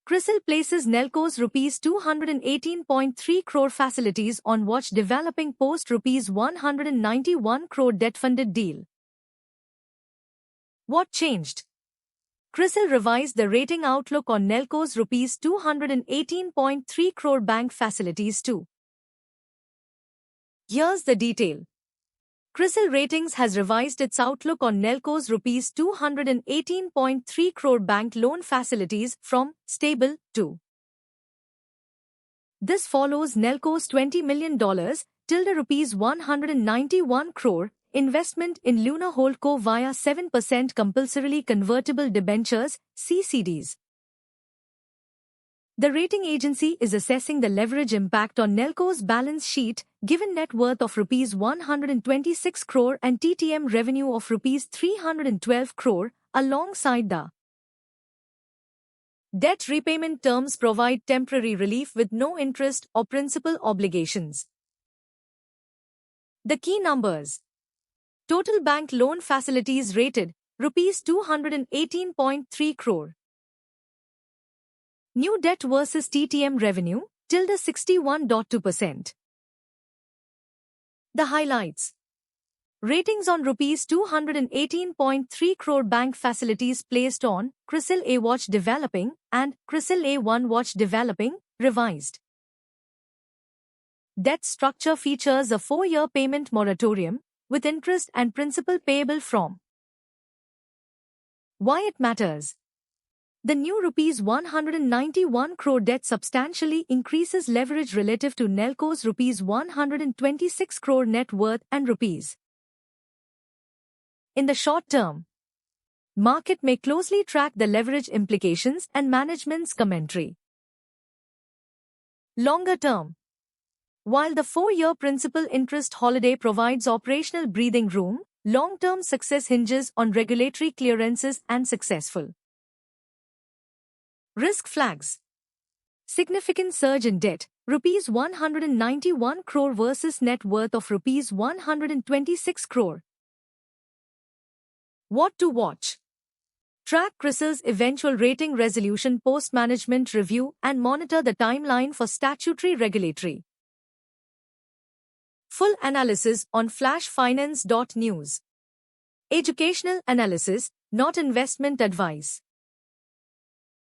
CRISIL places Nelco's Rs 218.3 crore facilities on watch developing post Rs 191 crore debt-funded deal. What changed? CRISIL revised the rating outlook on Nelco's Rs 218.3 crore bank facilities too. Here's the detail. CRISIL Ratings has revised its outlook on Nelco's Rs 218.3 crore bank loan facilities from stable to. This follows Nelco's $20 million Rs 191 crore investment in Luna Holdco via 7% compulsorily convertible debentures, CCDs. The rating agency is assessing the leverage impact on Nelco's balance sheet, given net worth of Rs 126 crore and TTM revenue of Rs 312 crore, alongside the debt repayment terms provide temporary relief with no interest or principal obligations. The key numbers. Total bank loan facilities rated, Rs 218.3 crore. New debt versus TTM revenue, tilde 61.2%. The highlights. Ratings on Rs 218.3 crore bank facilities placed on CRISIL A Watch Developing and CRISIL A1 Watch Developing, revised. Debt structure features a 4-year payment moratorium, with interest and principal payable from. Why it matters? The new Rs 191 crore debt substantially increases leverage relative to Nelco's Rs 126 crore net worth and Rs. In the short term, market may closely track the leverage implications and management's commentary. Longer term. While the 4-year principal interest holiday provides operational breathing room, long-term success hinges on regulatory clearances and successful. Risk flags. Significant surge in debt, Rs 191 crore versus net worth of Rs 126 crore. What to watch? Track CRISIL's eventual rating resolution post-management review and monitor the timeline for statutory regulatory. Full analysis on flashfinance.news. Educational analysis, not investment advice.